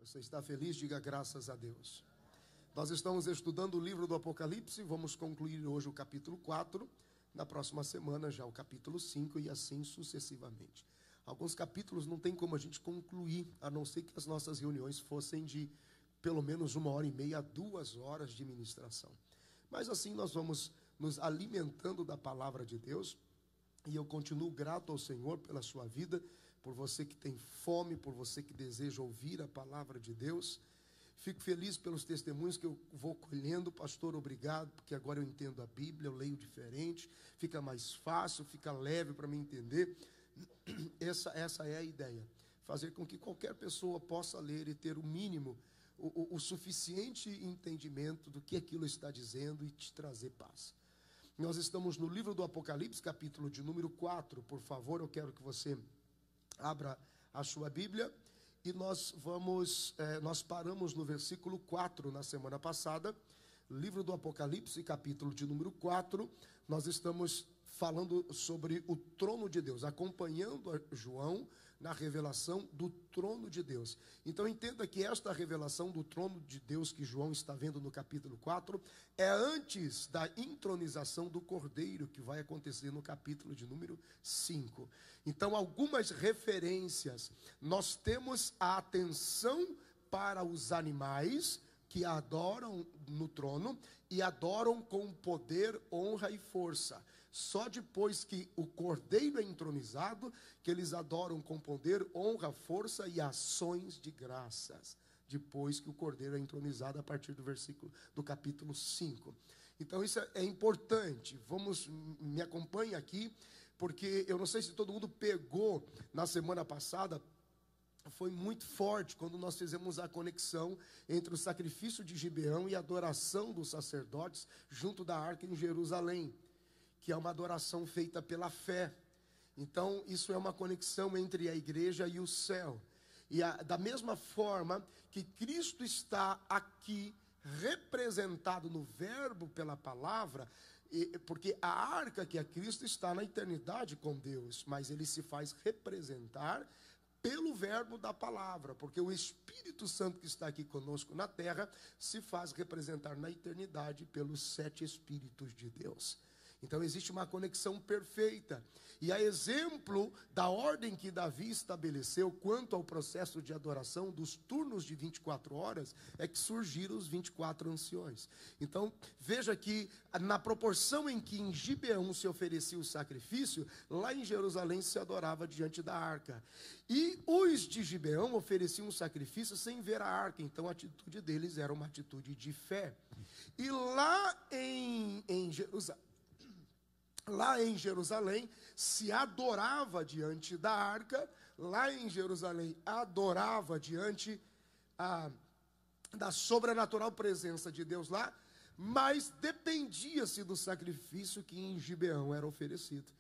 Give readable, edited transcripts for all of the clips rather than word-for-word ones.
Você está feliz? Diga graças a Deus. Nós estamos estudando o livro do Apocalipse, vamos concluir hoje o capítulo 4, na próxima semana já o capítulo 5 e assim sucessivamente. Alguns capítulos não tem como a gente concluir, a não ser que as nossas reuniões fossem de pelo menos 1h30 a 2 horas de ministração. Mas assim nós vamos nos alimentando da palavra de Deus, e eu continuo grato ao Senhor pela sua vida, por você que tem fome, por você que deseja ouvir a palavra de Deus. Fico feliz pelos testemunhos que eu vou colhendo. Pastor, obrigado, porque agora eu entendo a Bíblia, eu leio diferente, fica mais fácil, fica leve para mim entender. Essa é a ideia, fazer com que qualquer pessoa possa ler e ter o mínimo, o suficiente entendimento do que aquilo está dizendo e te trazer paz. Nós estamos no livro do Apocalipse, capítulo de número 4. Por favor, eu quero que você abra a sua Bíblia. E nós paramos no versículo 4 na semana passada. Livro do Apocalipse, capítulo de número 4. Nós estamos falando sobre o trono de Deus, acompanhando a João na revelação do trono de Deus. Então entenda que esta revelação do trono de Deus que João está vendo no capítulo 4 é antes da entronização do Cordeiro, que vai acontecer no capítulo de número 5. Então algumas referências. Nós temos a atenção para os animais que adoram no trono e adoram com poder, honra e força. Só depois que o Cordeiro é entronizado, que eles adoram com poder, honra, força e ações de graças. Depois que o Cordeiro é entronizado, a partir do capítulo 5. Então isso é importante. Me acompanhe aqui, porque eu não sei se todo mundo pegou na semana passada. Foi muito forte quando nós fizemos a conexão entre o sacrifício de Gibeão e a adoração dos sacerdotes junto da arca em Jerusalém, que é uma adoração feita pela fé. Então isso é uma conexão entre a igreja e o céu. E da mesma forma que Cristo está aqui representado no verbo pela palavra, porque a arca que é Cristo está na eternidade com Deus, mas ele se faz representar pelo verbo da palavra, porque o Espírito Santo que está aqui conosco na terra se faz representar na eternidade pelos 7 Espíritos de Deus. Então existe uma conexão perfeita. E a exemplo da ordem que Davi estabeleceu quanto ao processo de adoração dos turnos de 24 horas, é que surgiram os 24 anciões. Então veja que na proporção em que em Gibeão se oferecia o sacrifício, lá em Jerusalém se adorava diante da arca. E os de Gibeão ofereciam um sacrifício sem ver a arca. Então a atitude deles era uma atitude de fé. E lá em Jerusalém se adorava diante da arca, lá em Jerusalém adorava diante da sobrenatural presença de Deus lá, mas dependia-se do sacrifício que em Gibeão era oferecido.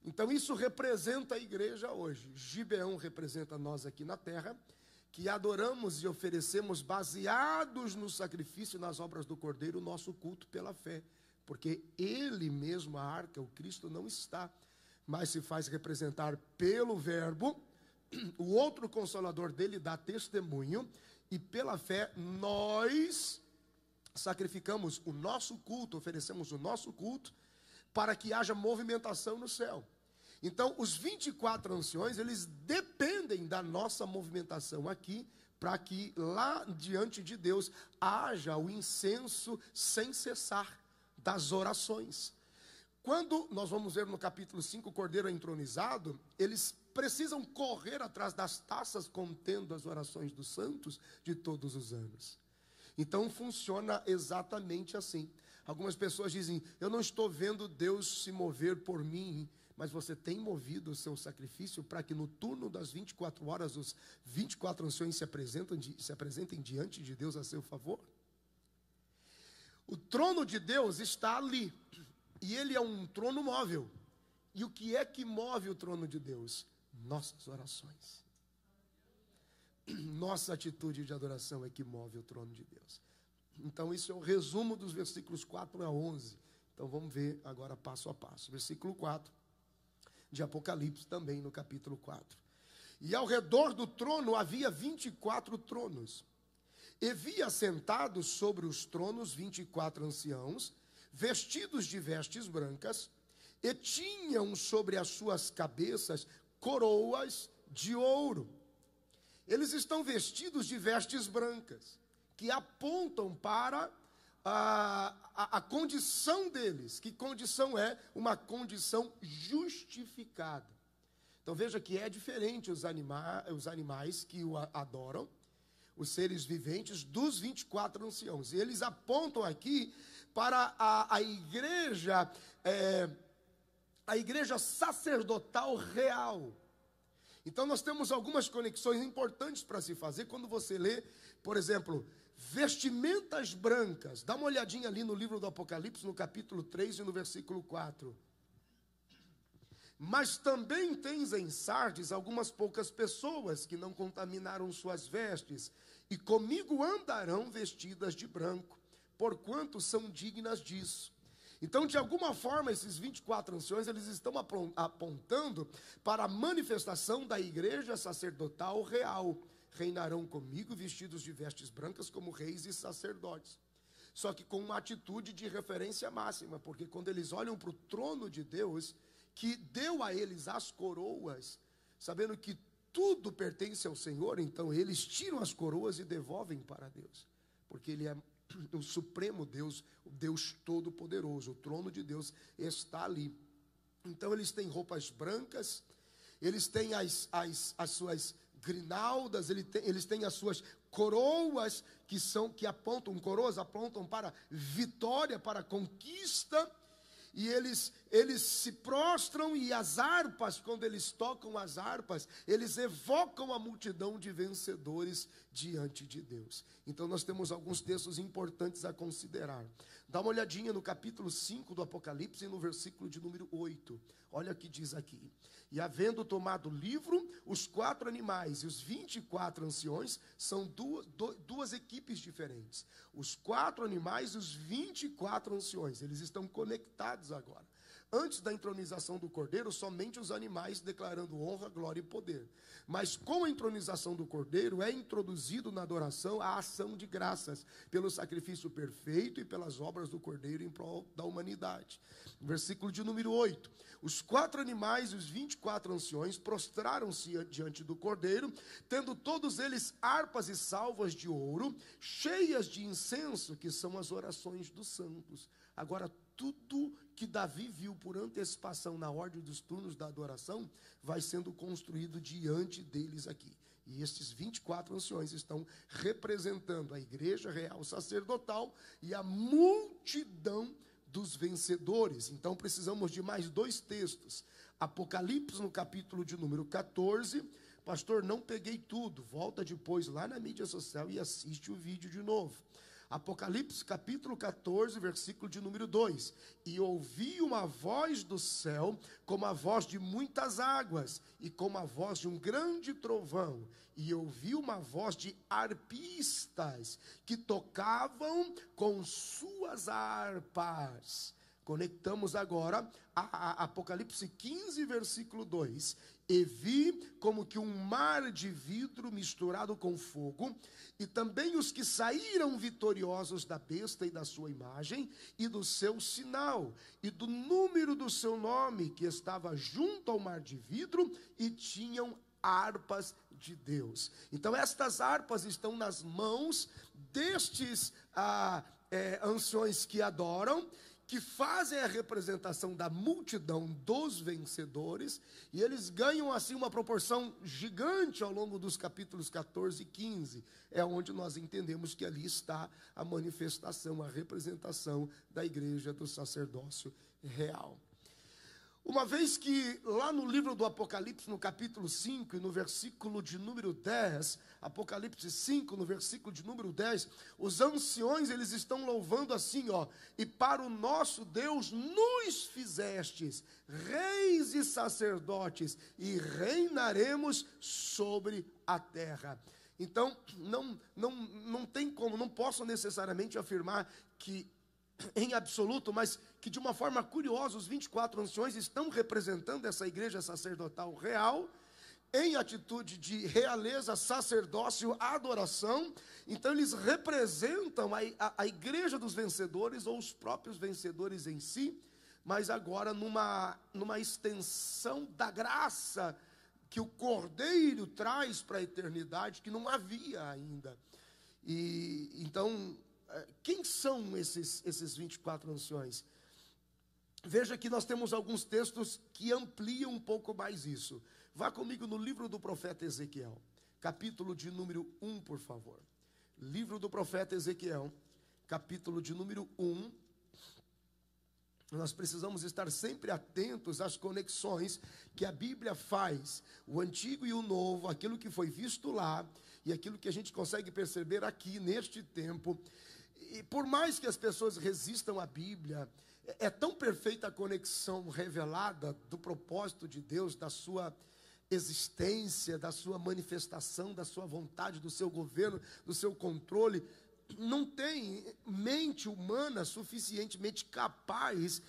Então isso representa a igreja hoje. Gibeão representa nós aqui na terra, que adoramos e oferecemos baseados no sacrifício e nas obras do Cordeiro, o nosso culto pela fé. Porque ele mesmo, a arca, o Cristo não está, mas se faz representar pelo verbo. O outro consolador dele dá testemunho, e pela fé nós sacrificamos o nosso culto, oferecemos o nosso culto, para que haja movimentação no céu. Então os 24 anciões, eles dependem da nossa movimentação aqui, para que lá diante de Deus haja o incenso sem cessar das orações. Quando nós vamos ver no capítulo 5 o Cordeiro é entronizado, eles precisam correr atrás das taças contendo as orações dos santos de todos os anos. Então funciona exatamente assim. Algumas pessoas dizem: eu não estou vendo Deus se mover por mim. Mas você tem movido o seu sacrifício para que no turno das 24 horas os 24 anciões se apresentem diante de Deus a seu favor? O trono de Deus está ali, e ele é um trono móvel. E o que é que move o trono de Deus? Nossas orações. Nossa atitude de adoração é que move o trono de Deus. Então isso é o resumo dos versículos 4 a 11. Então vamos ver agora passo a passo. Versículo 4 de Apocalipse, também no capítulo 4. E ao redor do trono havia 24 tronos. E vi assentados sobre os tronos 24 anciãos, vestidos de vestes brancas, e tinham sobre as suas cabeças coroas de ouro. Eles estão vestidos de vestes brancas, que apontam para a condição deles. Que condição é? Uma condição justificada. Então veja que é diferente os animais que o adoram, os seres viventes, dos 24 anciãos. E eles apontam aqui para a igreja sacerdotal real. Então nós temos algumas conexões importantes para se fazer quando você lê, por exemplo, vestimentas brancas. Dá uma olhadinha ali no livro do Apocalipse, no capítulo 3 e no versículo 4. Mas também tens em Sardes algumas poucas pessoas que não contaminaram suas vestes, e comigo andarão vestidas de branco, porquanto são dignas disso. Então, de alguma forma, esses 24 anciões, eles estão apontando para a manifestação da igreja sacerdotal real. Reinarão comigo vestidos de vestes brancas como reis e sacerdotes. Só que com uma atitude de referência máxima, porque quando eles olham para o trono de Deus, que deu a eles as coroas, sabendo que tudo pertence ao Senhor, então eles tiram as coroas e devolvem para Deus, porque Ele é o supremo Deus, o Deus todo-poderoso. O trono de Deus está ali. Então eles têm roupas brancas, eles têm as suas grinaldas, eles têm as suas coroas, que apontam, coroas apontam para vitória, para conquista. E eles se prostram, e as harpas, quando eles tocam as harpas, eles evocam a multidão de vencedores diante de Deus. Então nós temos alguns textos importantes a considerar. Dá uma olhadinha no capítulo 5 do Apocalipse, no versículo de número 8. Olha o que diz aqui. E havendo tomado o livro, os 4 animais e os 24 anciões, são duas equipes diferentes. Os 4 animais e os 24 anciões, eles estão conectados agora. Antes da entronização do Cordeiro, somente os animais declarando honra, glória e poder. Mas com a entronização do Cordeiro, é introduzido na adoração a ação de graças, pelo sacrifício perfeito e pelas obras do Cordeiro em prol da humanidade. Versículo de número 8. Os 4 animais e os 24 anciões prostraram-se diante do Cordeiro, tendo todos eles harpas e salvas de ouro, cheias de incenso, que são as orações dos santos. Agora, tudo que Davi viu por antecipação na ordem dos turnos da adoração, vai sendo construído diante deles aqui. E estes 24 anciões estão representando a igreja real sacerdotal e a multidão dos vencedores. Então precisamos de mais 2 textos. Apocalipse, no capítulo de número 14. Pastor, não peguei tudo. Volta depois lá na mídia social e assiste o vídeo de novo. Apocalipse, capítulo 14, versículo de número 2. E ouvi uma voz do céu, como a voz de muitas águas, e como a voz de um grande trovão. E ouvi uma voz de arpistas, que tocavam com suas harpas. Conectamos agora a Apocalipse 15, versículo 2. E vi como que um mar de vidro misturado com fogo, e também os que saíram vitoriosos da besta e da sua imagem, e do seu sinal, e do número do seu nome, que estava junto ao mar de vidro, e tinham harpas de Deus. Então estas harpas estão nas mãos destes anciões que adoram, que fazem a representação da multidão dos vencedores, e eles ganham assim uma proporção gigante ao longo dos capítulos 14 e 15, é onde nós entendemos que ali está a manifestação, a representação da igreja do sacerdócio real. Uma vez que lá no livro do Apocalipse, no capítulo 5 e no versículo de número 10, Apocalipse 5, no versículo de número 10, os anciões, eles estão louvando assim, ó: e para o nosso Deus nos fizestes reis e sacerdotes, e reinaremos sobre a terra. Então, não tem como, não posso necessariamente afirmar que em absoluto, mas que de uma forma curiosa, os 24 anciões estão representando essa igreja sacerdotal real, em atitude de realeza, sacerdócio, adoração. Então eles representam a igreja dos vencedores, ou os próprios vencedores em si, mas agora numa extensão da graça que o Cordeiro traz para a eternidade, que não havia ainda. E então, quem são esses 24 anciões? Veja que nós temos alguns textos que ampliam um pouco mais isso. Vá comigo no livro do profeta Ezequiel, capítulo de número 1, por favor. Livro do profeta Ezequiel, capítulo de número 1. Nós precisamos estar sempre atentos às conexões que a Bíblia faz, o Antigo e o Novo, aquilo que foi visto lá e aquilo que a gente consegue perceber aqui neste tempo. E por mais que as pessoas resistam à Bíblia, é tão perfeita a conexão revelada do propósito de Deus, da sua existência, da sua manifestação, da sua vontade, do seu governo, do seu controle. Não tem mente humana suficientemente capaz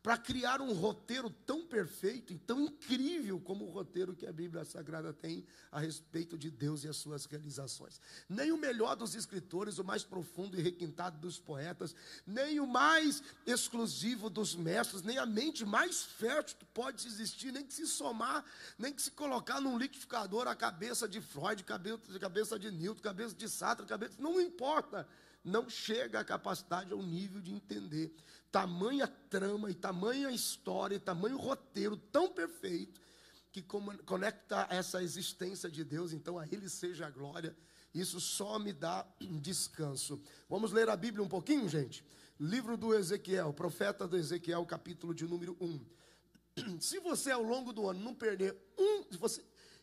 para criar um roteiro tão perfeito e tão incrível como o roteiro que a Bíblia Sagrada tem a respeito de Deus e as suas realizações. Nem o melhor dos escritores, o mais profundo e requintado dos poetas, nem o mais exclusivo dos mestres, nem a mente mais fértil pode existir, nem que se somar, nem que se colocar num liquidificador a cabeça de Freud, cabeça de Newton, cabeça de Sartre, não importa. Não chega à capacidade, ao nível de entender tamanha trama e tamanha história e tamanho roteiro tão perfeito que conecta essa existência de Deus. Então a Ele seja a glória. Isso só me dá descanso. Vamos ler a Bíblia um pouquinho, gente? Livro do Ezequiel, profeta do Ezequiel, capítulo de número 1. Se você ao longo do ano não perder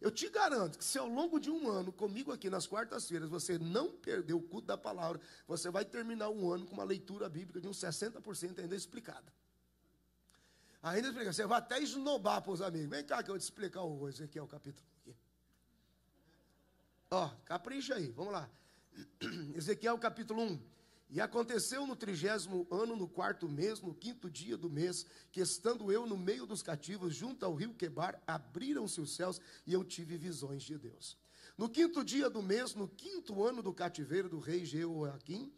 eu te garanto que se ao longo de um ano, comigo aqui nas quartas-feiras, você não perder o culto da palavra, você vai terminar um ano com uma leitura bíblica de uns 60% ainda explicada. Ainda explicada. Você vai até esnobar para os amigos. Vem cá que eu vou te explicar o Ezequiel capítulo aqui. Ó, capricha aí, vamos lá. Ezequiel capítulo 1. E aconteceu no 30º ano, no 4º mês, no 5º dia do mês, que estando eu no meio dos cativos, junto ao rio Quebar, abriram-se os céus e eu tive visões de Deus. No 5º dia do mês, no 5º ano do cativeiro do rei Jeoaquim,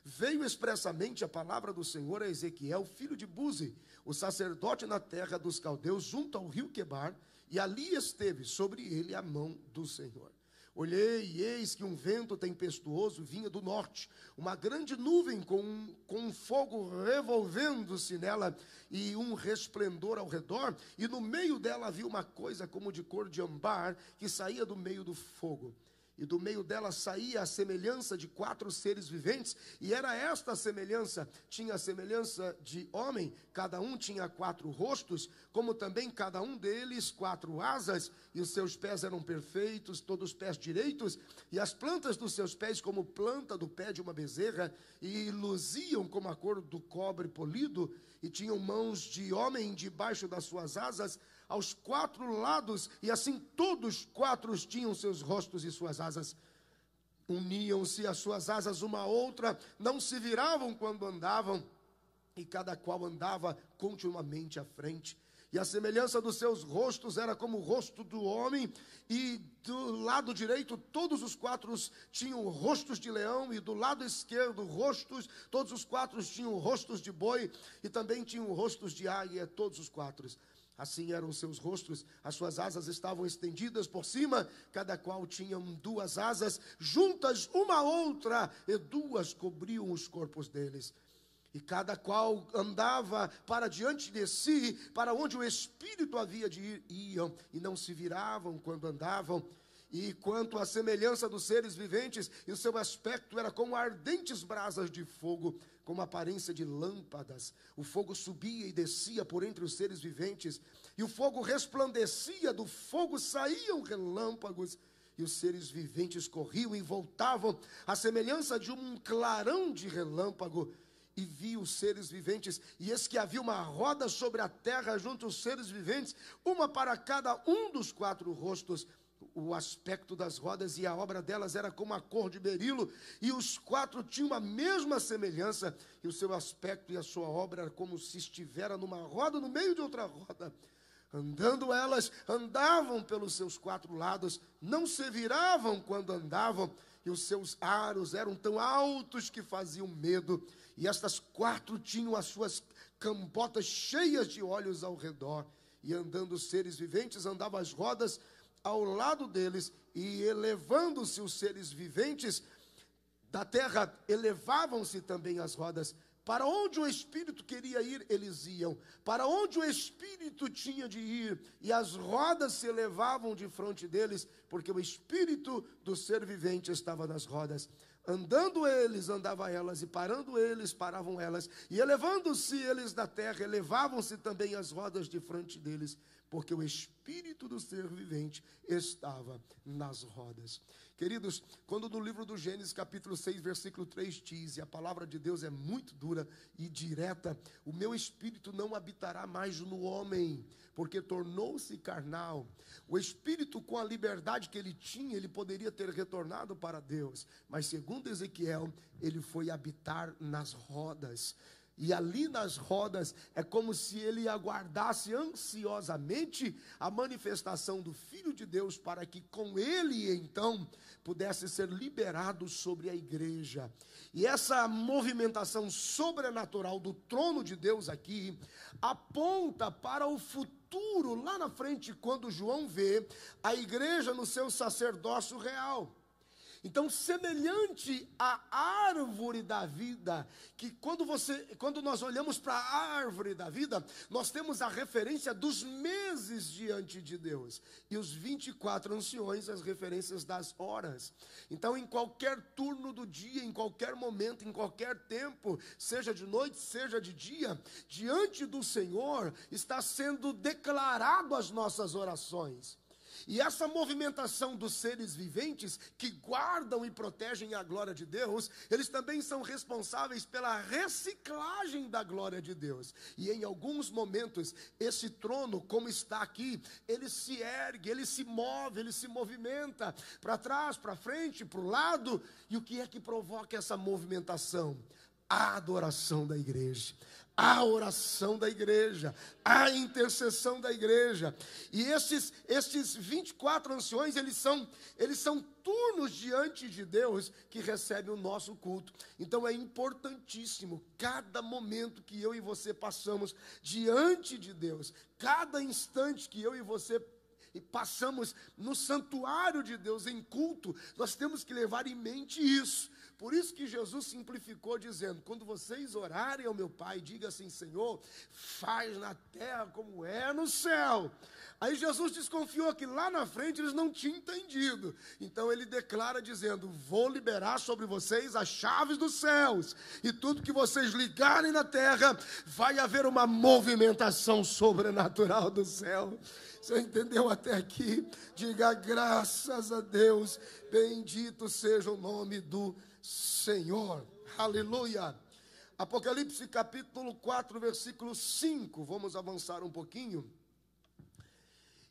veio expressamente a palavra do Senhor a Ezequiel, filho de Buzi, o sacerdote na terra dos caldeus, junto ao rio Quebar, e ali esteve sobre ele a mão do Senhor. Olhei, e eis que um vento tempestuoso vinha do norte, uma grande nuvem com um fogo revolvendo-se nela e um resplendor ao redor, e no meio dela havia uma coisa como de cor de âmbar que saía do meio do fogo. E do meio dela saía a semelhança de 4 seres viventes, e era esta a semelhança, tinha a semelhança de homem, cada um tinha 4 rostos, como também cada um deles 4 asas, e os seus pés eram perfeitos, todos os pés direitos, e as plantas dos seus pés como planta do pé de uma bezerra, e luziam como a cor do cobre polido, e tinham mãos de homem debaixo das suas asas, aos 4 lados, e assim todos 4 tinham seus rostos e suas asas. Uniam-se as suas asas uma à outra, não se viravam quando andavam, e cada qual andava continuamente à frente. E a semelhança dos seus rostos era como o rosto do homem, e do lado direito todos os 4 tinham rostos de leão, e do lado esquerdo todos os 4 tinham rostos de boi, e também tinham rostos de águia, todos os 4. Assim eram os seus rostos, as suas asas estavam estendidas por cima, cada qual tinha 2 asas, juntas uma à outra, e 2 cobriam os corpos deles. E cada qual andava para diante de si, para onde o Espírito havia de ir, iam, e não se viravam quando andavam. E quanto à semelhança dos seres viventes, e o seu aspecto era como ardentes brasas de fogo, com aparência de lâmpadas. O fogo subia e descia por entre os seres viventes, e o fogo resplandecia, do fogo saíam relâmpagos, e os seres viventes corriam e voltavam, à semelhança de um clarão de relâmpago. E vi os seres viventes, e eis que havia uma roda sobre a terra junto aos seres viventes, uma para cada um dos 4 rostos. O aspecto das rodas e a obra delas era como a cor de berilo, e os 4 tinham a mesma semelhança, e o seu aspecto e a sua obra era como se estivera numa roda no meio de outra roda. Andando elas, andavam pelos seus 4 lados, não se viravam quando andavam, e os seus aros eram tão altos que faziam medo. E estas 4 tinham as suas cambotas cheias de olhos ao redor. E andando os seres viventes, andavam as rodas ao lado deles, e elevando-se os seres viventes da terra, elevavam-se também as rodas. Para onde o Espírito queria ir, eles iam. Para onde o Espírito tinha de ir, e as rodas se elevavam de frente deles, porque o Espírito do ser vivente estava nas rodas. Andando eles, andava elas, e parando eles, paravam elas. E elevando-se eles da terra, elevavam-se também as rodas de frente deles, porque o Espírito do ser vivente estava nas rodas. Queridos, quando no livro do Gênesis, capítulo 6, versículo 3 diz, e a palavra de Deus é muito dura e direta: o meu espírito não habitará mais no homem, porque tornou-se carnal. O espírito, com a liberdade que ele tinha, ele poderia ter retornado para Deus, mas segundo Ezequiel, ele foi habitar nas rodas. E ali nas rodas é como se ele aguardasse ansiosamente a manifestação do Filho de Deus, para que com ele então pudesse ser liberado sobre a igreja. E essa movimentação sobrenatural do trono de Deus aqui aponta para o futuro lá na frente, quando João vê a igreja no seu sacerdócio real. Então, semelhante à árvore da vida, que quando nós olhamos para a árvore da vida, nós temos a referência dos meses diante de Deus. E os 24 anciões, as referências das horas. Então, em qualquer turno do dia, em qualquer momento, em qualquer tempo, seja de noite, seja de dia, diante do Senhor está sendo declarado as nossas orações. E essa movimentação dos seres viventes que guardam e protegem a glória de Deus, eles também são responsáveis pela reciclagem da glória de Deus. E em alguns momentos, esse trono, como está aqui, ele se ergue, ele se move, ele se movimenta para trás, para frente, para o lado. E o que é que provoca essa movimentação? A adoração da igreja, a oração da igreja, a intercessão da igreja. E estes 24 anciões, eles são turnos diante de Deus que recebem o nosso culto. Então é importantíssimo cada momento que eu e você passamos diante de Deus, cada instante que eu e você passamos no santuário de Deus em culto, nós temos que levar em mente isso. Por isso que Jesus simplificou dizendo: quando vocês orarem ao meu Pai, diga assim: Senhor, faz na terra como é no céu. Aí Jesus desconfiou que lá na frente eles não tinham entendido. Então ele declara dizendo: vou liberar sobre vocês as chaves dos céus, e tudo que vocês ligarem na terra, vai haver uma movimentação sobrenatural do céu. Você entendeu até aqui? Diga graças a Deus, bendito seja o nome do Senhor. Aleluia. Apocalipse capítulo 4, versículo 5. Vamos avançar um pouquinho.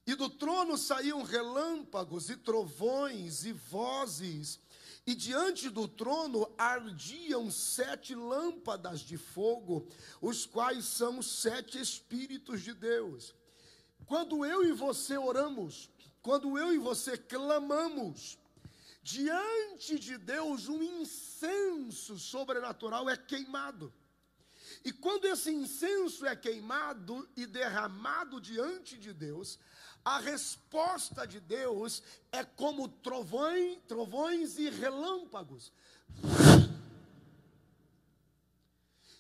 E do trono saíam relâmpagos e trovões e vozes, e diante do trono ardiam 7 lâmpadas de fogo, os quais são 7 Espíritos de Deus. Quando eu e você oramos, quando eu e você clamamos, diante de Deus um incenso sobrenatural é queimado. E quando esse incenso é queimado e derramado diante de Deus, a resposta de Deus é como trovões e relâmpagos.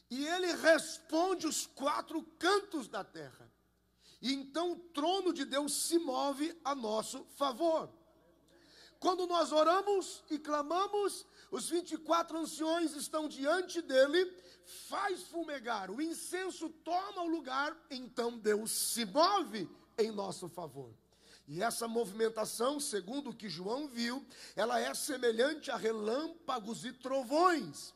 E ele responde os 4 cantos da terra. E então o trono de Deus se move a nosso favor. Quando nós oramos e clamamos, os 24 anciões estão diante dele, faz fumegar, o incenso toma o lugar, então Deus se move em nosso favor. E essa movimentação, segundo o que João viu, ela é semelhante a relâmpagos e trovões.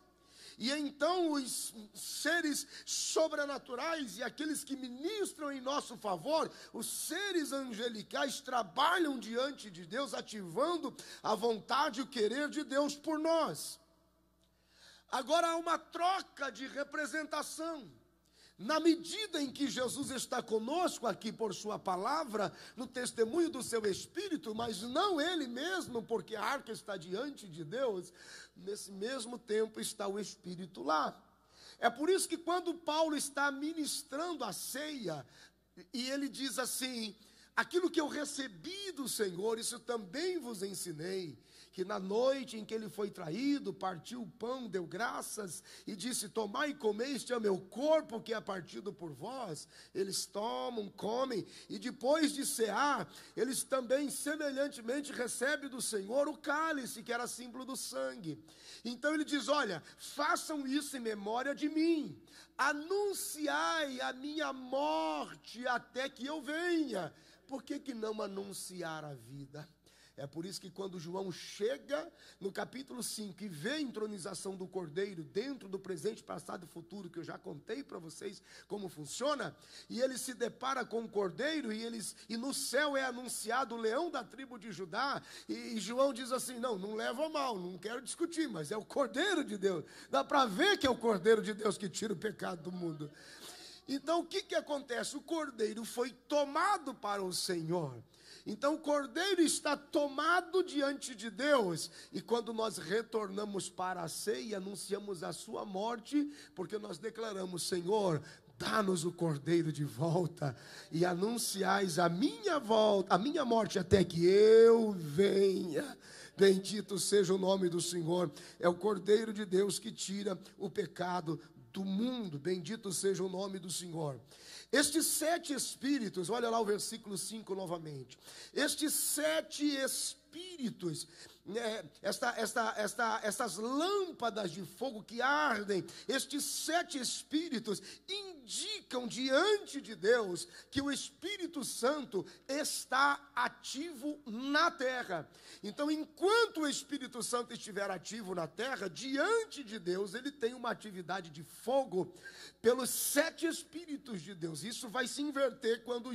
E então os seres sobrenaturais e aqueles que ministram em nosso favor, os seres angelicais, trabalham diante de Deus, ativando a vontade e o querer de Deus por nós. Agora há uma troca de representação. Na medida em que Jesus está conosco aqui por sua palavra, no testemunho do seu Espírito, mas não ele mesmo, porque a arca está diante de Deus, nesse mesmo tempo está o Espírito lá. É por isso que quando Paulo está ministrando a ceia, e ele diz assim: aquilo que eu recebi do Senhor, isso também vos ensinei, que na noite em que ele foi traído, partiu o pão, deu graças e disse: tomai e comei, este é o meu corpo que é partido por vós. Eles tomam, comem, e depois de cear, eles também semelhantemente recebem do Senhor o cálice, que era símbolo do sangue. Então ele diz: olha, façam isso em memória de mim, anunciai a minha morte até que eu venha. Por que não anunciar a vida? É por isso que quando João chega no capítulo 5 e vê a entronização do Cordeiro dentro do presente, passado e futuro, que eu já contei para vocês como funciona, e ele se depara com o Cordeiro, e no céu é anunciado o leão da tribo de Judá, e João diz assim: não leva a mal, não quero discutir, mas é o Cordeiro de Deus. Dá para ver que é o Cordeiro de Deus que tira o pecado do mundo. Então o que acontece? O Cordeiro foi tomado para o Senhor. Então o Cordeiro está tomado diante de Deus, e quando nós retornamos para a ceia, anunciamos a sua morte, porque nós declaramos: Senhor, dá-nos o Cordeiro de volta, e anunciais a minha volta, a minha morte até que eu venha. Bendito seja o nome do Senhor. É o Cordeiro de Deus que tira o pecado do mundo. Bendito seja o nome do Senhor. Estes 7 espíritos, olha lá o versículo 5 novamente. Estes 7 espíritos, essas lâmpadas de fogo que ardem, estes 7 espíritos indicam diante de Deus que o Espírito Santo está ativo na terra. Então, enquanto o Espírito Santo estiver ativo na terra, diante de Deus, ele tem uma atividade de fogo pelos 7 Espíritos de Deus. Isso vai se inverter quando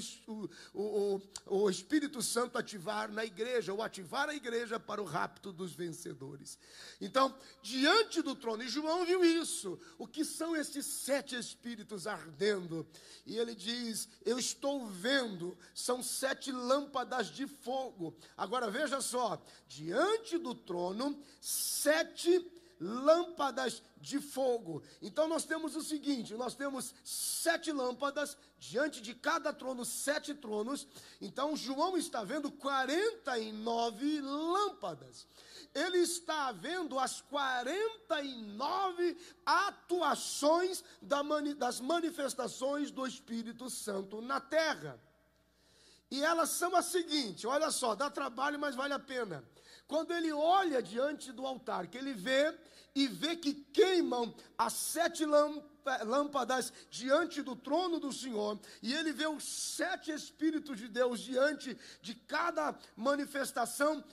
o Espírito Santo ativar na igreja, ou ativar a igreja para o rapto dos vencedores. Então, diante do trono, e João viu isso, o que são esses 7 Espíritos ardendo? E ele diz: eu estou vendo, são 7 lâmpadas de fogo. Agora veja só, diante do trono, 7 lâmpadas de fogo. Então nós temos o seguinte: nós temos 7 lâmpadas, diante de cada trono 7 tronos. Então João está vendo 49 lâmpadas. Ele está vendo as 49 atuações das manifestações do Espírito Santo na terra. E elas são as seguintes, olha só, dá trabalho, mas vale a pena. Quando ele olha diante do altar, que ele vê que queimam as 7 lâmpadas diante do trono do Senhor, e ele vê os 7 Espíritos de Deus diante de cada manifestação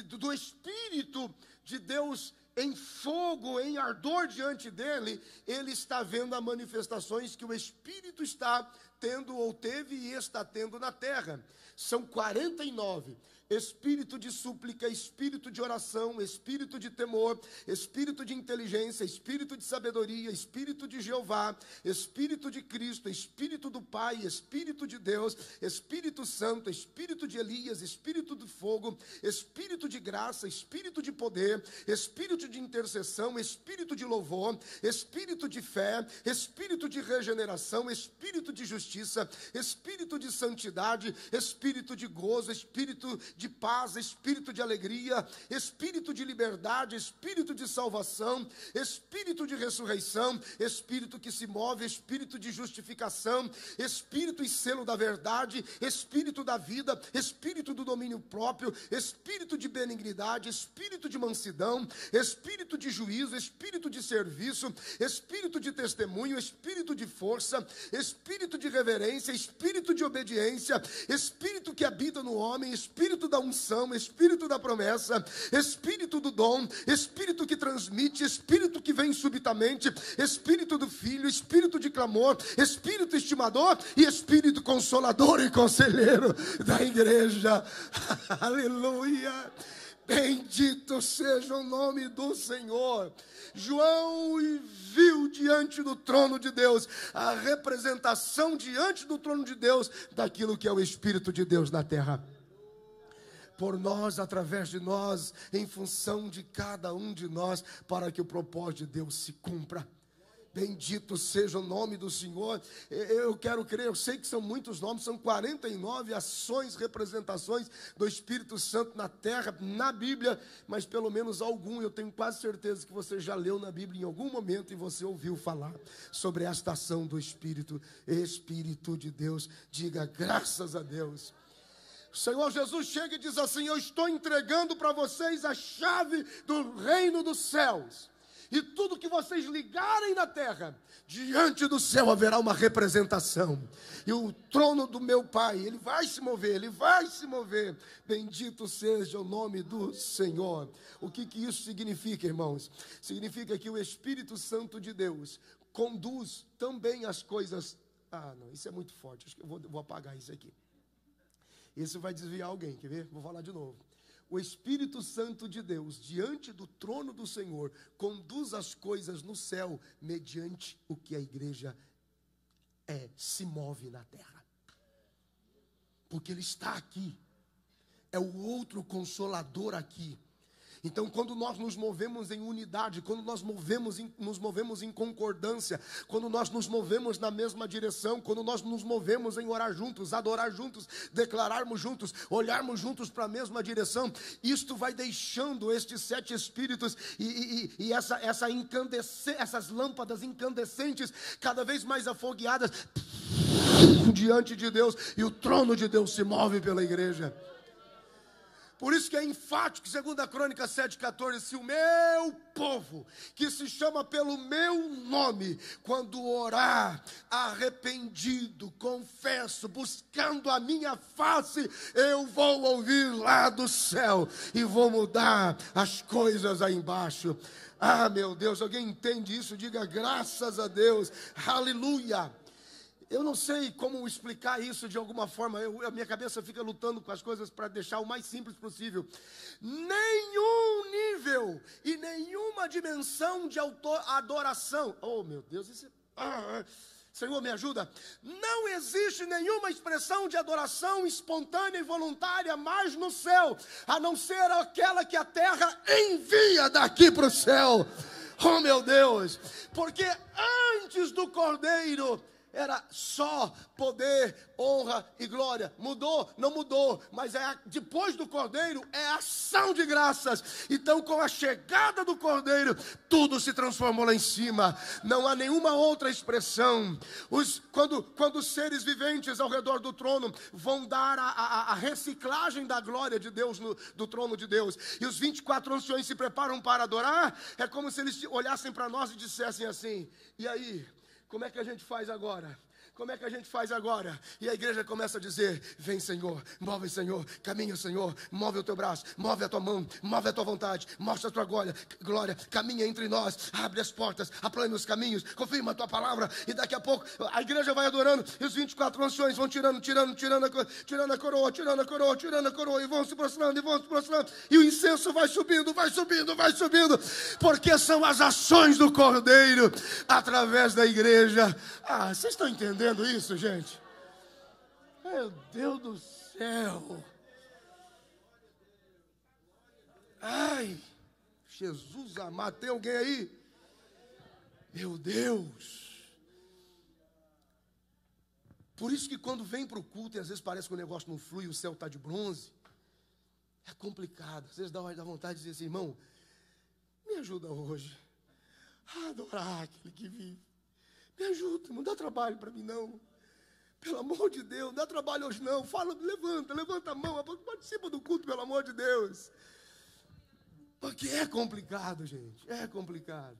do Espírito de Deus em fogo, em ardor diante dele, ele está vendo as manifestações que o Espírito está tendo, ou teve e está tendo na terra. São 49. Espírito de súplica, espírito de oração, espírito de temor, espírito de inteligência, espírito de sabedoria, espírito de Jeová, espírito de Cristo, espírito do Pai, espírito de Deus, Espírito Santo, espírito de Elias, espírito do fogo, espírito de graça, espírito de poder, espírito de intercessão, espírito de louvor, espírito de fé, espírito de regeneração, espírito de justiça, espírito de santidade, espírito de gozo, espírito de paz, espírito de alegria, espírito de liberdade, espírito de salvação, espírito de ressurreição, espírito que se move, espírito de justificação, espírito e selo da verdade, espírito da vida, espírito do domínio próprio, espírito de benignidade, espírito de mansidão, espírito de juízo, espírito de serviço, espírito de testemunho, espírito de força, espírito de reverência, espírito de obediência, espírito que habita no homem, espírito da unção, espírito da promessa, espírito do dom, espírito que transmite, espírito que vem subitamente, espírito do filho, espírito de clamor, espírito estimador e espírito consolador e conselheiro da igreja. Aleluia! Bendito seja o nome do Senhor. João viu diante do trono de Deus a representação diante do trono de Deus daquilo que é o Espírito de Deus na terra. Por nós, através de nós, em função de cada um de nós, para que o propósito de Deus se cumpra. Bendito seja o nome do Senhor. Eu quero crer, eu sei que são muitos nomes, são 49 ações, representações do Espírito Santo na terra, na Bíblia, mas pelo menos algum, eu tenho quase certeza que você já leu na Bíblia em algum momento e você ouviu falar sobre esta ação do Espírito de Deus. Diga graças a Deus. O Senhor Jesus chega e diz assim: eu estou entregando para vocês a chave do reino dos céus. E tudo que vocês ligarem na terra, diante do céu haverá uma representação. E o trono do meu Pai, ele vai se mover, ele vai se mover. Bendito seja o nome do Senhor. O que isso significa, irmãos? Significa que o Espírito Santo de Deus conduz também as coisas... Ah, não, isso é muito forte, acho que eu vou apagar isso aqui. Isso vai desviar alguém, quer ver? Vou falar de novo. O Espírito Santo de Deus, diante do trono do Senhor, conduz as coisas no céu, mediante o que a igreja se move na terra. Porque Ele está aqui. É o outro Consolador aqui. Então, quando nós nos movemos em unidade, quando nós nos movemos em concordância, quando nós nos movemos na mesma direção, quando nós nos movemos em orar juntos, adorar juntos, declararmos juntos, olharmos juntos para a mesma direção, isto vai deixando estes 7 espíritos e essas lâmpadas incandescentes cada vez mais afogueadas diante de Deus, e o trono de Deus se move pela igreja. Por isso que é enfático, segundo a Crônica 7,14, se o meu povo, que se chama pelo meu nome, quando orar, arrependido, confesso, buscando a minha face, eu vou ouvir lá do céu e vou mudar as coisas aí embaixo. Ah, meu Deus, alguém entende isso? Diga graças a Deus, aleluia. Eu não sei como explicar isso de alguma forma, a minha cabeça fica lutando com as coisas para deixar o mais simples possível. Nenhum nível e nenhuma dimensão de adoração. Oh, meu Deus, isso é... Senhor, me ajuda. Não existe nenhuma expressão de adoração espontânea e voluntária mais no céu, a não ser aquela que a terra envia daqui para o céu. Oh, meu Deus, porque antes do Cordeiro era só poder, honra e glória. Mudou? Não mudou. Mas depois do Cordeiro é ação de graças. Então, com a chegada do Cordeiro, tudo se transformou lá em cima. Não há nenhuma outra expressão. Quando os seres viventes ao redor do trono vão dar a reciclagem da glória de Deus do trono de Deus, e os 24 anciões se preparam para adorar, é como se eles olhassem para nós e dissessem assim: e aí? Como é que a gente faz agora? Como é que a gente faz agora? E a igreja começa a dizer: vem, Senhor, move, Senhor, caminha, Senhor, move o teu braço, move a tua mão, move a tua vontade, mostra a tua glória, caminha entre nós, abre as portas, aplana os caminhos, confirma a tua palavra. E daqui a pouco a igreja vai adorando, e os 24 anciões vão tirando a coroa, e vão se prostrando, e o incenso vai subindo, porque são as ações do Cordeiro através da igreja. Ah, vocês estão entendendo isso, gente? Meu Deus do céu. Ai, Jesus amado, tem alguém aí? Meu Deus. Por isso que quando vem para o culto e às vezes parece que o negócio não flui, o céu está de bronze, é complicado. Às vezes dá vontade de dizer assim: irmão, me ajuda hoje a adorar aquele que vive. Me ajuda, não dá trabalho para mim não. Pelo amor de Deus, não dá trabalho hoje não. Fala, levanta a mão, participa do culto, pelo amor de Deus. Porque é complicado, gente, é complicado.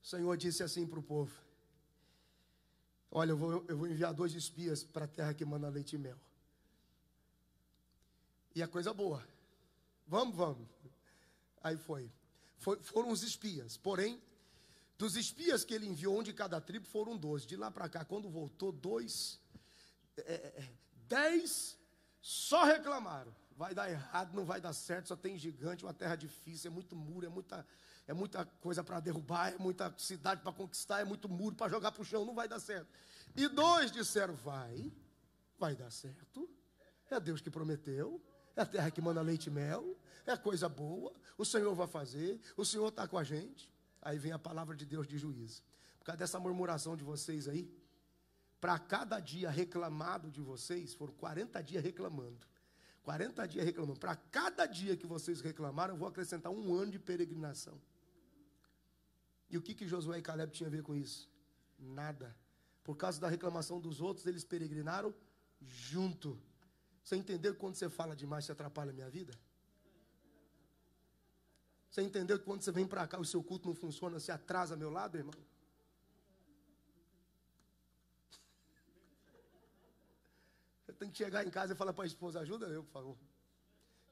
O Senhor disse assim para o povo: olha, eu vou enviar 2 espias para a terra que manda leite e mel. E a coisa boa. Vamos. Aí foram os espias. Porém, dos espias que ele enviou, um de cada tribo, foram 12. De lá para cá, quando voltou, 2 10 só reclamaram. Vai dar errado, não vai dar certo, só tem gigante, uma terra difícil, é muito muro, é muita coisa para derrubar, é muita cidade para conquistar, é muito muro para jogar para o chão, não vai dar certo. E 2 disseram, vai dar certo, é Deus que prometeu, é a terra que manda leite e mel, é coisa boa, o Senhor vai fazer, o Senhor está com a gente. Aí vem a palavra de Deus de juízo. Por causa dessa murmuração de vocês aí, para cada dia reclamado de vocês, foram 40 dias reclamando. 40 dias reclamando. Para cada dia que vocês reclamaram, eu vou acrescentar 1 ano de peregrinação. E o que Josué e Caleb tinham a ver com isso? Nada. Por causa da reclamação dos outros, eles peregrinaram junto. Você entendeu que quando você fala demais, você atrapalha a minha vida? Você entendeu que quando você vem para cá, o seu culto não funciona, você atrasa meu lado, irmão? Você tem que chegar em casa e falar para a esposa, ajuda eu, por favor.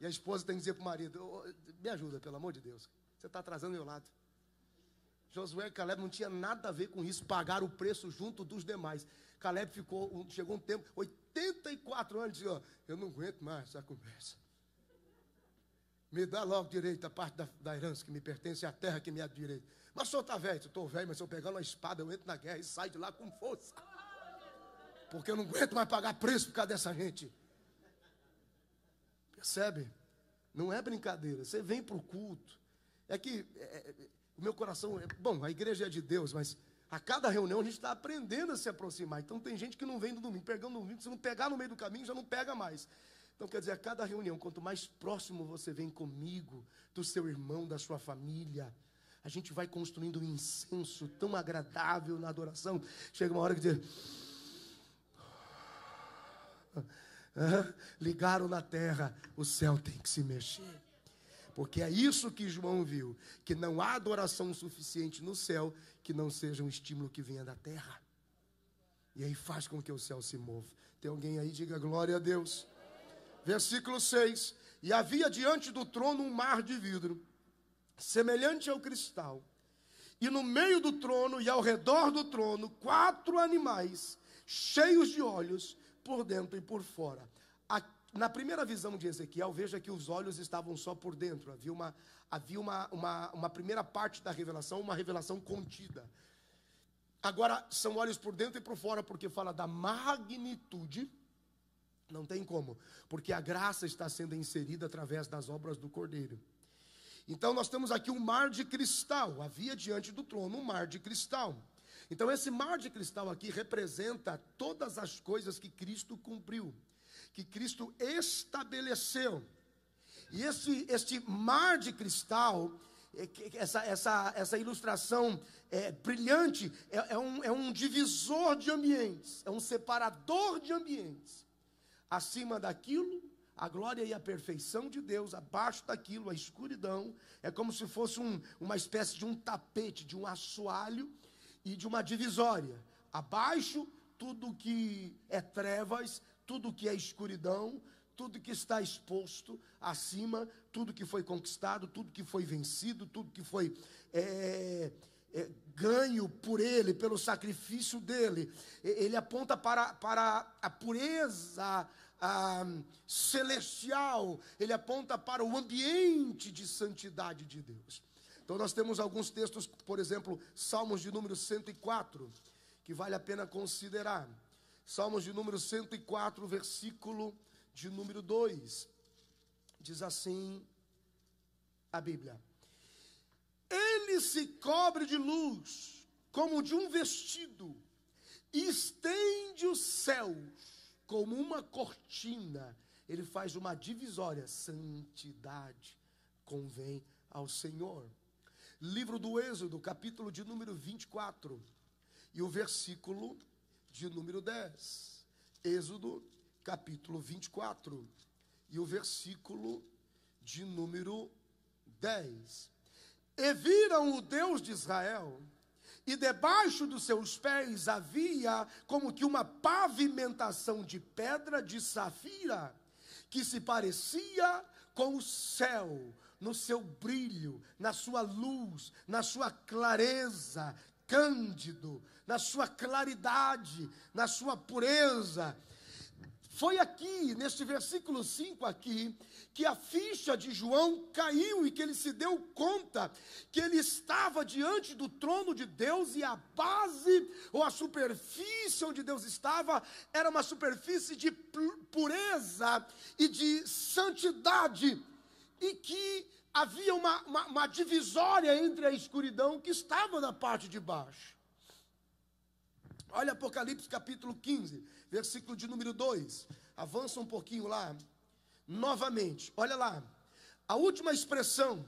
E a esposa tem que dizer para o marido, me ajuda, pelo amor de Deus. Você está atrasando meu lado. Josué e Caleb não tinha nada a ver com isso, pagaram o preço junto dos demais. Caleb chegou um tempo, 84 anos, dizia, eu não aguento mais essa conversa. Me dá logo direito a parte da herança que me pertence, a terra que me é de direito. Mas o senhor está velho, eu estou velho, mas se eu pegar uma espada, eu entro na guerra e saio de lá com força. Porque eu não aguento mais pagar preço por causa dessa gente. Percebe? Não é brincadeira. Você vem para o culto. É que o meu coração... Bom, a igreja é de Deus, mas a cada reunião a gente está aprendendo a se aproximar. Então tem gente que não vem no domingo. Pegando no domingo, se não pegar no meio do caminho, já não pega mais. Então quer dizer, a cada reunião, quanto mais próximo você vem comigo, do seu irmão, da sua família, a gente vai construindo um incenso tão agradável na adoração. Chega uma hora que diz... ligaram na terra, o céu tem que se mexer. Porque é isso que João viu, que não há adoração suficiente no céu que não seja um estímulo que venha da terra. E aí faz com que o céu se mova. Tem alguém aí? Diga glória a Deus. Versículo 6. E havia diante do trono um mar de vidro, semelhante ao cristal. E no meio do trono e ao redor do trono, 4 animais, cheios de olhos, por dentro e por fora. Na primeira visão de Ezequiel, veja que os olhos estavam só por dentro. Havia uma primeira parte da revelação, uma revelação contida. Agora, são olhos por dentro e por fora, porque fala da magnitude. Não tem como, porque a graça está sendo inserida através das obras do Cordeiro. Então, nós temos aqui um mar de cristal. Havia diante do trono um mar de cristal. Então, esse mar de cristal aqui representa todas as coisas que Cristo cumpriu, que Cristo estabeleceu. E este mar de cristal, essa ilustração brilhante, é um divisor de ambientes, é um separador de ambientes. Acima daquilo, a glória e a perfeição de Deus, abaixo daquilo, a escuridão. É como se fosse uma espécie de um tapete, de um assoalho, e de uma divisória. Abaixo, tudo que é trevas, tudo que é escuridão, tudo que está exposto. Acima, tudo que foi conquistado, tudo que foi vencido, tudo que foi ganho por Ele, pelo sacrifício dEle. Ele aponta para a pureza celestial. Ele aponta para o ambiente de santidade de Deus. Então nós temos alguns textos, por exemplo, Salmos de número 104, que vale a pena considerar. Salmos de número 104, versículo de número 2. Diz assim a Bíblia: Ele se cobre de luz, como de um vestido, e estende os céus como uma cortina. Ele faz uma divisória. Santidade convém ao Senhor. Livro do Êxodo, capítulo de número 24, e o versículo de número 10. Êxodo, capítulo 24, e o versículo de número 10. E viram o Deus de Israel, e debaixo dos seus pés havia como que uma pavimentação de pedra de safira, que se parecia com o céu, no seu brilho, na sua luz, na sua clareza, cândido, na sua claridade, na sua pureza. Foi aqui, neste versículo 5 aqui, que a ficha de João caiu e que ele se deu conta que ele estava diante do trono de Deus e a base ou a superfície onde Deus estava era uma superfície de pureza e de santidade, e que havia uma divisória entre a escuridão que estava na parte de baixo. Olha Apocalipse capítulo 15, versículo de número 2. Avança um pouquinho lá. Novamente, olha lá. A última expressão,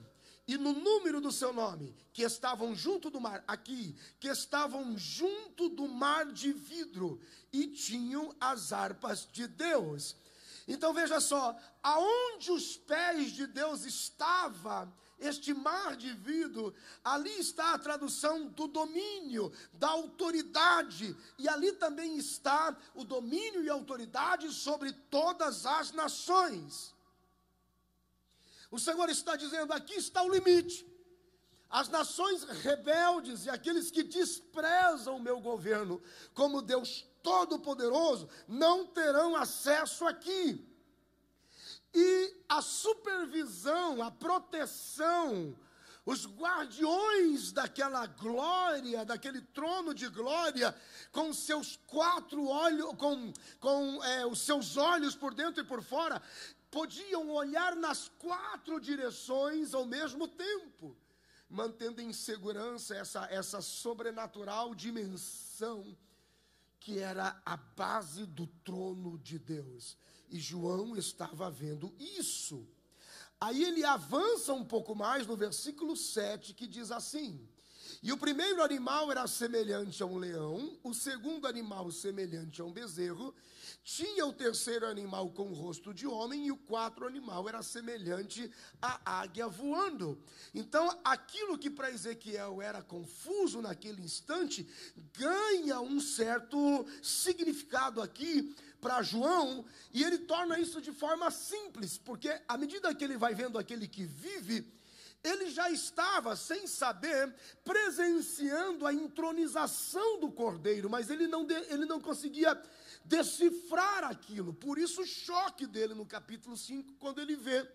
e no número do seu nome, que estavam junto do mar, aqui, que estavam junto do mar de vidro, e tinham as harpas de Deus. Então veja só, aonde os pés de Deus estavam, este mar de vidro, ali está a tradução do domínio, da autoridade, e ali também está o domínio e a autoridade sobre todas as nações. O Senhor está dizendo, aqui está o limite. As nações rebeldes e aqueles que desprezam o meu governo como Deus Todo-Poderoso não terão acesso aqui. E a supervisão, a proteção, os guardiões daquela glória, daquele trono de glória, com seus quatro olhos, os seus olhos por dentro e por fora, podiam olhar nas quatro direções ao mesmo tempo, mantendo em segurança essa sobrenatural dimensão que era a base do trono de Deus. E João estava vendo isso. Aí ele avança um pouco mais no versículo 7, que diz assim: e o primeiro animal era semelhante a um leão, o segundo animal semelhante a um bezerro, tinha o terceiro animal com o rosto de homem, e o quarto animal era semelhante à águia voando. Então, aquilo que para Ezequiel era confuso naquele instante, ganha um certo significado aqui para João, e ele torna isso de forma simples, porque à medida que ele vai vendo aquele que vive, ele já estava, sem saber, presenciando a entronização do Cordeiro, mas ele não conseguia decifrar aquilo. Por isso o choque dele no capítulo 5, quando ele vê,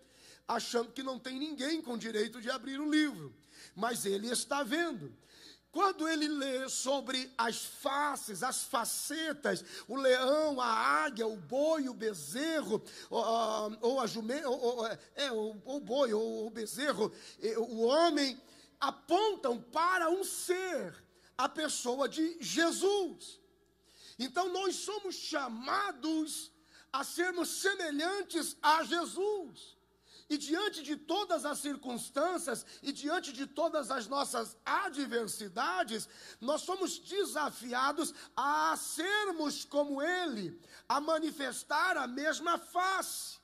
achando que não tem ninguém com direito de abrir o livro. Mas ele está vendo. Quando ele lê sobre as faces, as facetas, o leão, a águia, o boi, o bezerro, ou a jumenta, o boi, ou o bezerro, o homem, apontam para um ser, a pessoa de Jesus. Então nós somos chamados a sermos semelhantes a Jesus. E diante de todas as circunstâncias e diante de todas as nossas adversidades, nós somos desafiados a sermos como Ele, a manifestar a mesma face.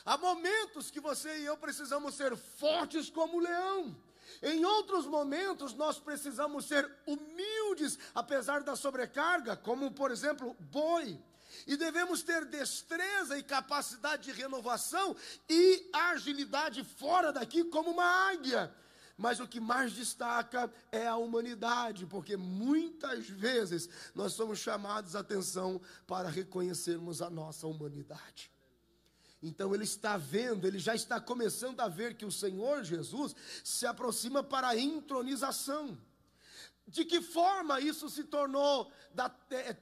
Há momentos que você e eu precisamos ser fortes como o leão. Em outros momentos nós precisamos ser humildes, apesar da sobrecarga, como por exemplo, boi. E devemos ter destreza e capacidade de renovação e agilidade fora daqui como uma águia. Mas o que mais destaca é a humanidade, porque muitas vezes nós somos chamados a atenção para reconhecermos a nossa humanidade. Então ele está vendo, ele já está começando a ver que o Senhor Jesus se aproxima para a entronização. De que forma isso se tornou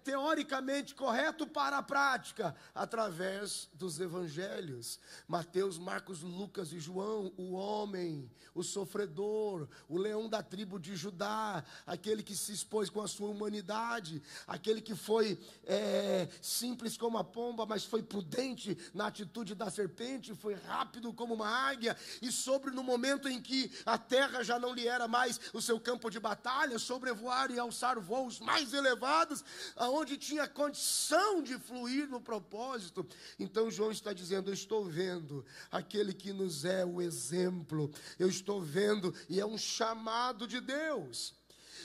teoricamente correto para a prática? Através dos evangelhos. Mateus, Marcos, Lucas e João, o homem, o sofredor, o leão da tribo de Judá, aquele que se expôs com a sua humanidade, aquele que foi simples como a pomba, mas foi prudente na atitude da serpente, foi rápido como uma águia, e no momento em que a terra já não lhe era mais o seu campo de batalha, sobrevoar e alçar voos mais elevados, aonde tinha condição de fluir no propósito. Então João está dizendo, eu estou vendo aquele que nos é o exemplo, eu estou vendo, e é um chamado de Deus.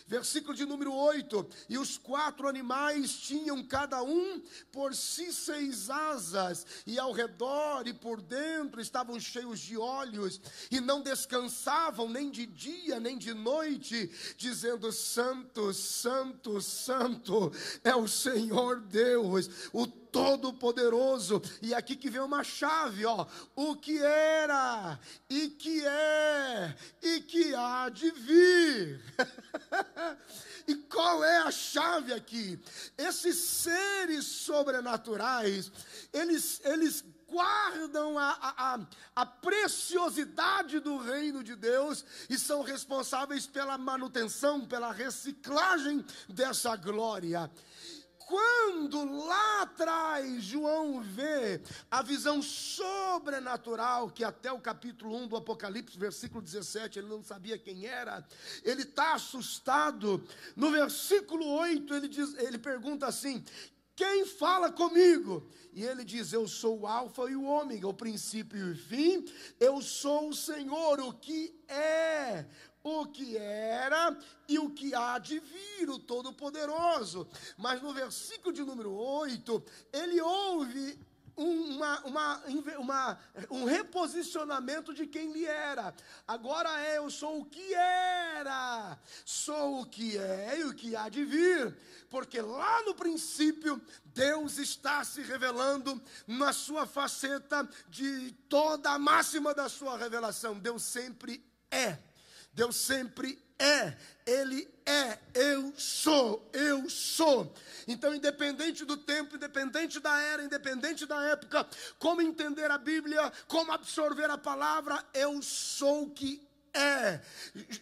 Versículo de número 8. E os 4 animais tinham cada um por si 6 asas, e ao redor e por dentro estavam cheios de olhos, e não descansavam nem de dia nem de noite, dizendo: Santo, Santo, Santo é o Senhor Deus, o Todo-Poderoso. E aqui que vem uma chave, ó. O que era, e que é, e que há de vir. E qual é a chave aqui? Esses seres sobrenaturais, eles guardam a preciosidade do reino de Deus e são responsáveis pela manutenção, pela reciclagem dessa glória. Quando lá atrás João vê a visão sobrenatural, que até o capítulo 1 do Apocalipse, versículo 17, ele não sabia quem era, ele está assustado. No versículo 8 ele pergunta assim: quem fala comigo? E ele diz: eu sou o alfa e o ômega, o princípio e o fim, eu sou o Senhor, o que é, o que era e o que há de vir, o Todo-Poderoso. Mas no versículo de número 8, ele ouve um reposicionamento de quem ele era. Agora eu sou o que era, sou o que é e o que há de vir, porque lá no princípio Deus está se revelando na sua faceta de toda a máxima da sua revelação. Deus sempre é. Deus sempre é, Ele é, eu sou. Então, independente do tempo, independente da era, independente da época, como entender a Bíblia, como absorver a palavra, eu sou o que é.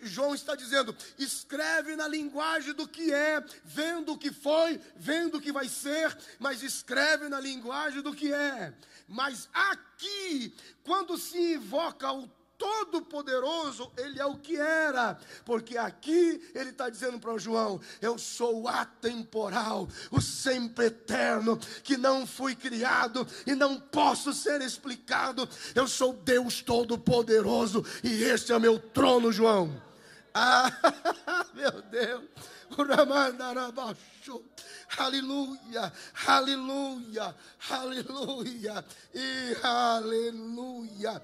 João está dizendo: escreve na linguagem do que é, vendo o que foi, vendo o que vai ser, mas escreve na linguagem do que é. Mas aqui, quando se invoca o Todo-Poderoso, ele é o que era, porque aqui ele está dizendo para o João: eu sou o atemporal, o sempre eterno, que não fui criado e não posso ser explicado. Eu sou Deus Todo-Poderoso e este é o meu trono, João. Ah, meu Deus, aleluia, aleluia, aleluia e aleluia.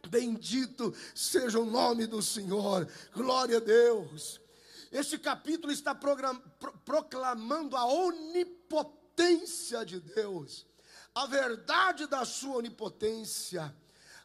Bendito seja o nome do Senhor, glória a Deus. Este capítulo está proclamando a onipotência de Deus, a verdade da sua onipotência,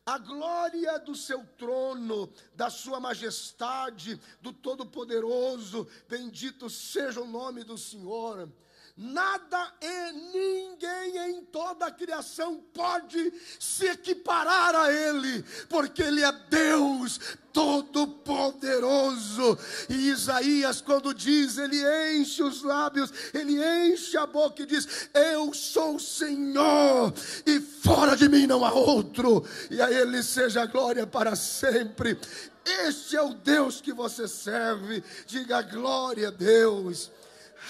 a glória do seu trono, da sua majestade, do Todo-Poderoso. Bendito seja o nome do Senhor. Nada e ninguém em toda a criação pode se equiparar a Ele, porque Ele é Deus Todo-Poderoso. E Isaías, quando diz, ele enche os lábios, ele enche a boca e diz: eu sou o Senhor e fora de mim não há outro, e a Ele seja a glória para sempre. Este é o Deus que você serve. Diga glória a Deus.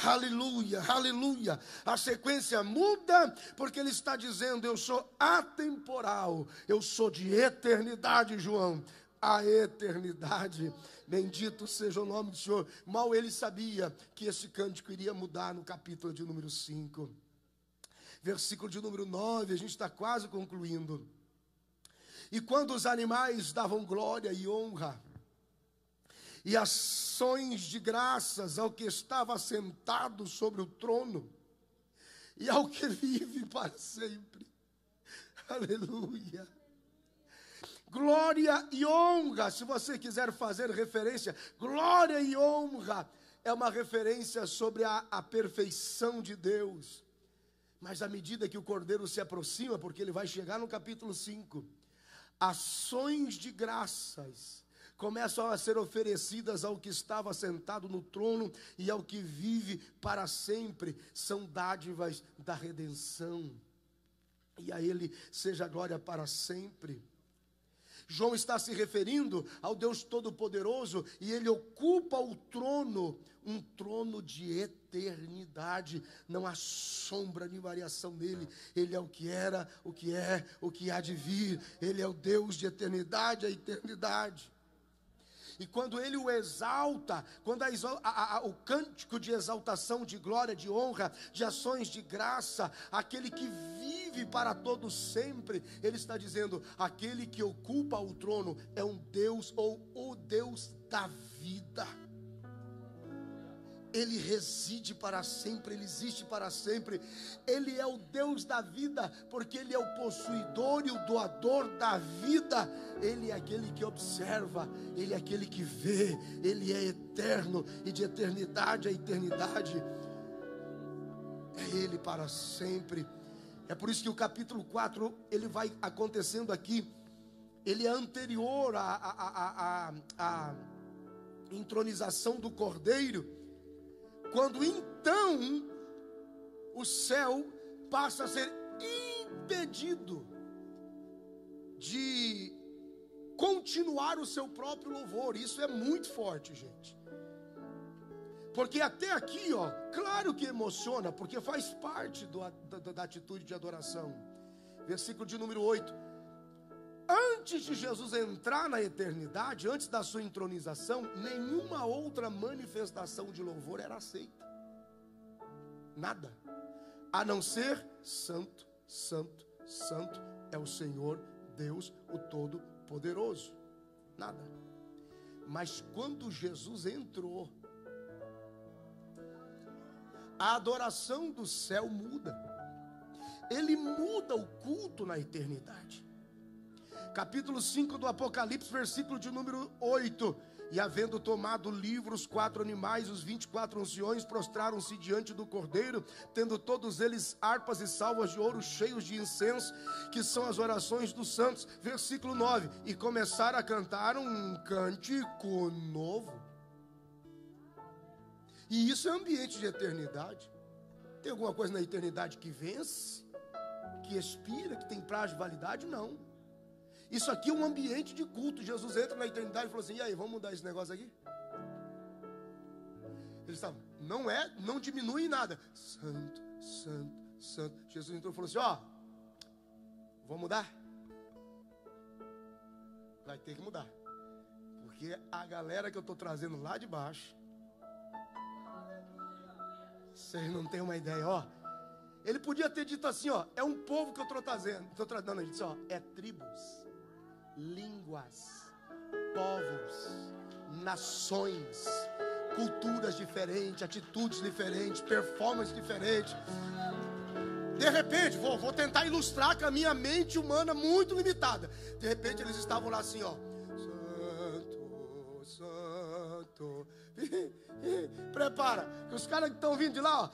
Aleluia, aleluia. A sequência muda porque ele está dizendo: eu sou atemporal, eu sou de eternidade, João, a eternidade. Bendito seja o nome do Senhor. Mal ele sabia que esse cântico iria mudar no capítulo de número 5. Versículo de número 9, a gente está quase concluindo. E quando os animais davam glória e honra e ações de graças ao que estava sentado sobre o trono e ao que vive para sempre. Aleluia. Glória e honra, se você quiser fazer referência, glória e honra é uma referência sobre a perfeição de Deus. Mas à medida que o Cordeiro se aproxima, porque ele vai chegar no capítulo 5, ações de graças começam a ser oferecidas ao que estava sentado no trono e ao que vive para sempre. São dádivas da redenção. E a Ele seja a glória para sempre. João está se referindo ao Deus Todo-Poderoso e Ele ocupa o trono, um trono de eternidade. Não há sombra de variação nele. Ele é o que era, o que é, o que há de vir. Ele é o Deus de eternidade a eternidade. E quando ele o exalta, quando o cântico de exaltação, de glória, de honra, de ações de graça, aquele que vive para todos sempre, ele está dizendo, aquele que ocupa o trono é um Deus, ou o Deus da vida. Ele reside para sempre, ele existe para sempre. Ele é o Deus da vida, porque ele é o possuidor e o doador da vida. Ele é aquele que observa, ele é aquele que vê, ele é eterno, e de eternidade a eternidade é ele para sempre. É por isso que o capítulo 4, ele vai acontecendo aqui, ele é anterior à entronização do Cordeiro, quando então o céu passa a ser impedido de continuar o seu próprio louvor. Isso é muito forte, gente. Porque até aqui, ó, claro que emociona, porque faz parte da atitude de adoração. Versículo de número 8. Antes de Jesus entrar na eternidade, antes da sua entronização, nenhuma outra manifestação de louvor era aceita. Nada. A não ser santo, santo, santo é o Senhor Deus, o Todo-Poderoso. Nada. Mas quando Jesus entrou, a adoração do céu muda. Ele muda o culto na eternidade. Capítulo 5 do Apocalipse, versículo de número 8. E havendo tomado o livro, os 4 animais, os 24 anciões, prostraram-se diante do Cordeiro, tendo todos eles harpas e salvas de ouro cheios de incenso, que são as orações dos santos. Versículo 9. E começaram a cantar um cântico novo. E isso é ambiente de eternidade. Tem alguma coisa na eternidade que vence, que expira, que tem prazo de validade? Não. Isso aqui é um ambiente de culto. Jesus entra na eternidade e falou assim, e aí, vamos mudar esse negócio aqui? Eles estavam, não diminui em nada. Santo, santo, santo. Jesus entrou e falou assim, ó, vou mudar? Vai ter que mudar. Porque a galera que eu estou trazendo lá de baixo, vocês não têm uma ideia, ó. Ele podia ter dito assim, ó, é um povo que eu estou trazendo. Ele disse, ó, é tribos, línguas, povos, nações, culturas diferentes, atitudes diferentes, performances diferentes. De repente, vou tentar ilustrar com a minha mente humana muito limitada. De repente eles estavam lá assim, ó, santo, santo. Prepara, que os caras que estão vindo de lá, ó.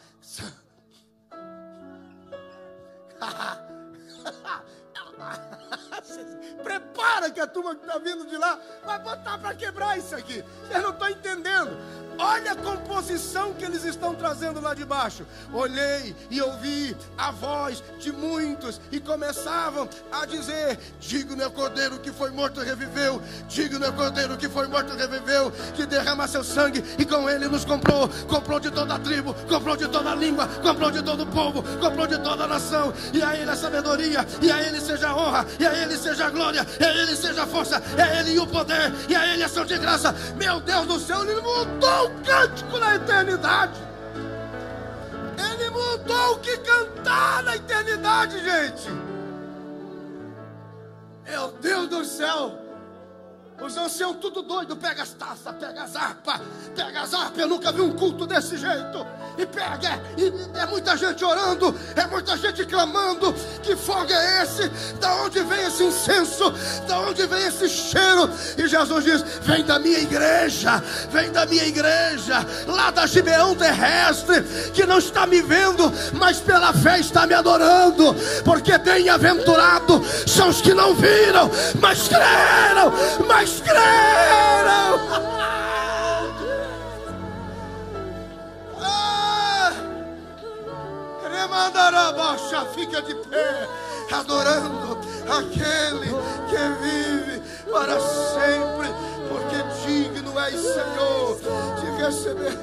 Prepara que a turma que está vindo de lá vai botar para quebrar isso aqui. Vocês não estão entendendo. Olha a composição que eles estão trazendo lá de baixo. Olhei e ouvi a voz de muitos e começavam a dizer: digno é o Cordeiro que foi morto e reviveu. Digno é o Cordeiro que foi morto e reviveu, que derrama seu sangue e com ele nos comprou. Comprou de toda a tribo, comprou de toda a língua, comprou de todo o povo, comprou de toda a nação. E a ele a sabedoria, e a ele seja a honra, e a ele seja a glória, e a ele seja a força, e a ele o poder, e a ele a ação de graça. Meu Deus do céu, ele mudou o cântico na eternidade. Ele mudou o que cantar na eternidade, gente. Meu Deus do céu. Os anciãos tudo doido, pega as taças, pega as harpas, eu nunca vi um culto desse jeito. E pega, e é muita gente orando, é muita gente clamando. Que fogo é esse? Da onde vem esse incenso? Da onde vem esse cheiro? E Jesus diz: vem da minha igreja, lá da Gibeão terrestre, que não está me vendo, mas pela fé está me adorando. Porque bem-aventurado são os que não viram, mas creram, fica de pé, adorando aquele que vive para sempre, porque digno és, Senhor, de receber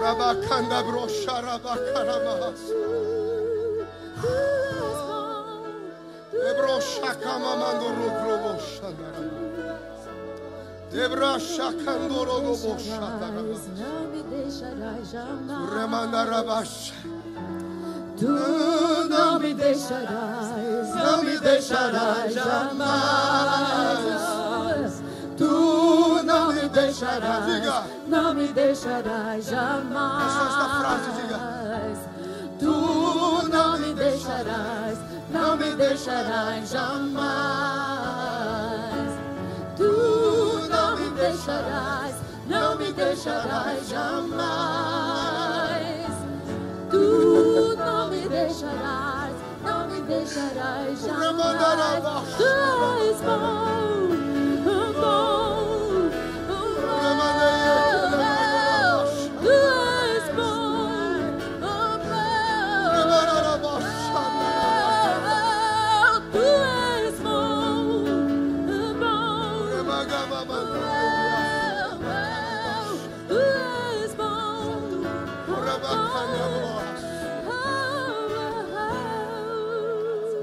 Rabacanda broxarabacaramás. Ebroxacamamando rogroboxandarabá. Debraxacandoroboxatarabás. Não me deixarás jamais. Remandarabaxa. Tu não me deixarás, não me deixarás jamais. Tu não me deixarás, Diga. não me deixarás jamais. É só esta frase, diga. Tu não me deixarás, não me deixarás jamais. Tu não me deixarás, não me deixarás jamais. Tu não me deixarás, não me deixarás jamais. Tu és bom, bom, tu és bom, tu és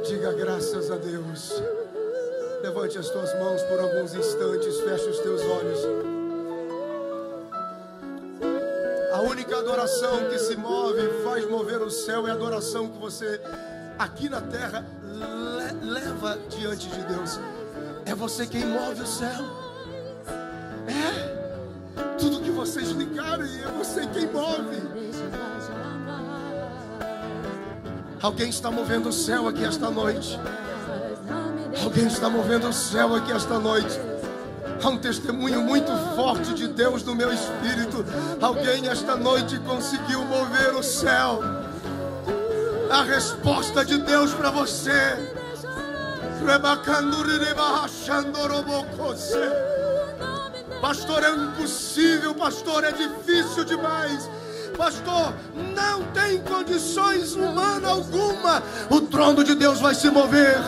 Diga graças a Deus. Levante as tuas mãos por alguns instantes, feche os teus olhos. A única adoração que se move, faz mover o céu, é a adoração que você aqui na terra leva diante de Deus. É você quem move o céu. É tudo que vocês ligarem, é você quem move. Alguém está movendo o céu aqui esta noite. Alguém está movendo o céu aqui esta noite. Há um testemunho muito forte de Deus no meu espírito. Alguém esta noite conseguiu mover o céu. A resposta de Deus para você. Pastor, é impossível, pastor, é difícil demais. Pastor, não tem condições humana alguma. O trono de Deus vai se mover.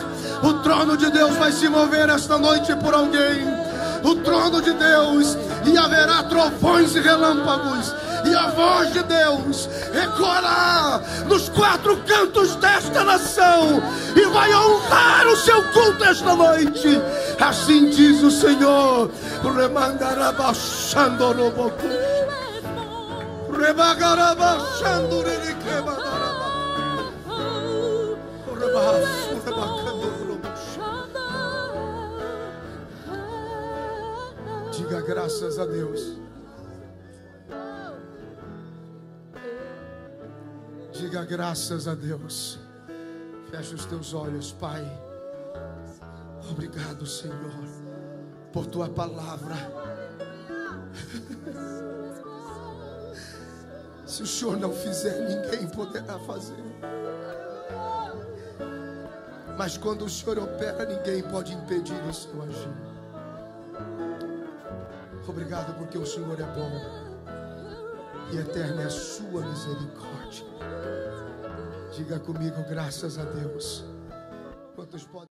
O trono de Deus vai se mover esta noite por alguém. O trono de Deus, e haverá trovões e relâmpagos, e a voz de Deus ecoará nos quatro cantos desta nação, e vai honrar o seu culto esta noite. Assim diz o Senhor. Diga graças a Deus. Diga graças a Deus. Feche os teus olhos, Pai. Obrigado, Senhor, por tua palavra. Se o Senhor não fizer, ninguém poderá fazer. Mas quando o Senhor opera, ninguém pode impedir o seu agir. Obrigado porque o Senhor é bom e eterna é a sua misericórdia. Diga comigo, graças a Deus. Quantos podem